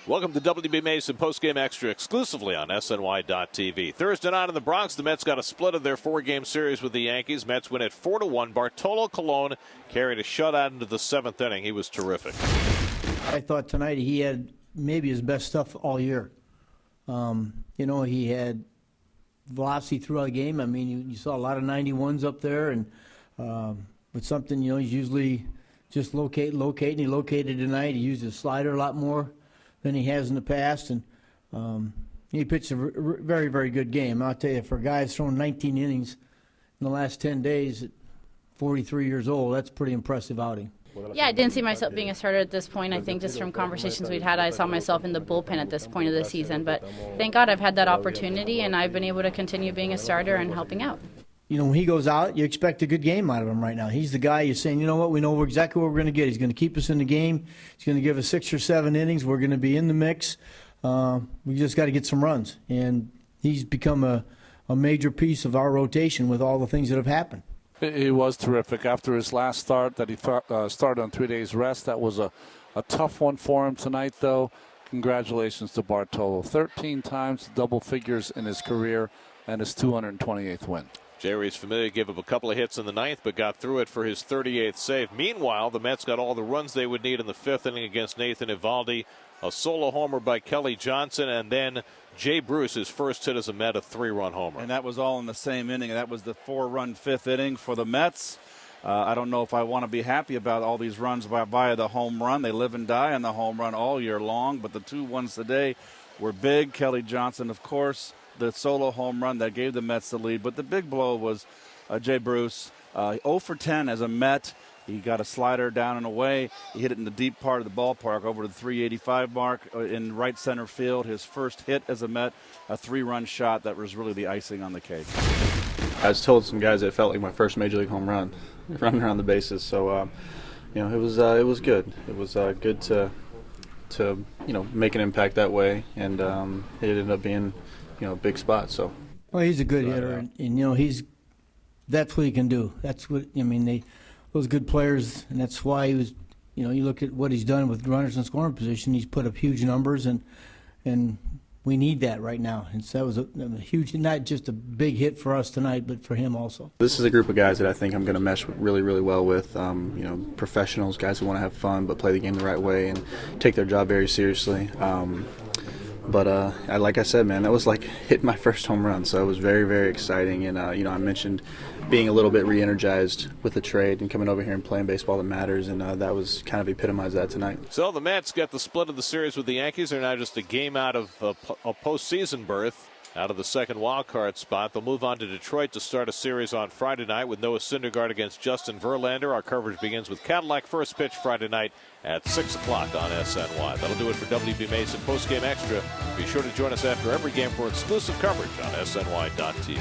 Welcome to WB Mason Postgame Extra exclusively on SNY.TV. Thursday night in the Bronx, the Mets got a split of their four-game series with the Yankees. Mets win at 4-1. Bartolo Colon carried a shutout into the seventh inning. He was terrific. I thought tonight he had maybe his best stuff all year. He had velocity throughout the game. I mean, you saw a lot of 91s up there, and with something, he's usually just locating. He located tonight. He used his slider a lot more than he has in the past, and he pitched a very, very good game. I'll tell you, for a guy that's thrown 19 innings in the last 10 days at 43 years old, that's a pretty impressive outing. Yeah, I didn't see myself being a starter at this point. I think just from conversations we'd had, I saw myself in the bullpen at this point of the season. But thank God I've had that opportunity, and I've been able to continue being a starter and helping out. When he goes out, you expect a good game out of him right now. He's the guy you're saying, you know what, we know exactly what we're going to get. He's going to keep us in the game. He's going to give us 6 or 7 innings. We're going to be in the mix. We just got to get some runs. And he's become a major piece of our rotation with all the things that have happened. He was terrific. After his last start that he started on 3 days rest, that was a tough one for him tonight, though. Congratulations to Bartolo. 13 times double figures in his career and his 228th win. Jerry's Familia gave up a couple of hits in the ninth, but got through it for his 38th save. Meanwhile, the Mets got all the runs they would need in the fifth inning against Nathan Eovaldi. A solo homer by Kelly Johnson, and then Jay Bruce, his first hit as a Met, a 3-run homer. And that was all in the same inning. That was the 4-run fifth inning for the Mets. I don't know if I want to be happy about all these runs via the home run. They live and die on the home run all year long, but the 2 ones today were big. Kelly Johnson, of course, the solo home run that gave the Mets the lead. But the big blow was Jay Bruce, 0 for 10 as a Met. He got a slider down and away. He hit it in the deep part of the ballpark over the 385 mark in right center field. His first hit as a Met, a 3-run shot that was really the icing on the cake. I was told some guys that it felt like my first major league home run, running around the bases. So, it was good. It was good to make an impact that way, and it ended up being a big spot. So. Well, he's a good hitter, and that's what he can do. That's what those good players, and that's why he was. You look at what he's done with runners in scoring position. He's put up huge numbers, and we need that right now. And so that was a huge, not just a big hit for us tonight, but for him also. This is a group of guys that I think I'm going to mesh really, really well with. Professionals, guys who want to have fun but play the game the right way and take their job very seriously. But like I said, man, that was like hitting my first home run, so it was very, very exciting. And, I mentioned being a little bit re-energized with the trade and coming over here and playing baseball that matters, and that was kind of epitomized that tonight. So the Mets get the split of the series with the Yankees. They're now just a game out of a postseason berth, out of the second wild card spot. They'll move on to Detroit to start a series on Friday night with Noah Syndergaard against Justin Verlander. Our coverage begins with Cadillac first pitch Friday night at 6 o'clock on SNY. That'll do it for WB Mason Postgame Extra. Be sure to join us after every game for exclusive coverage on SNY.TV.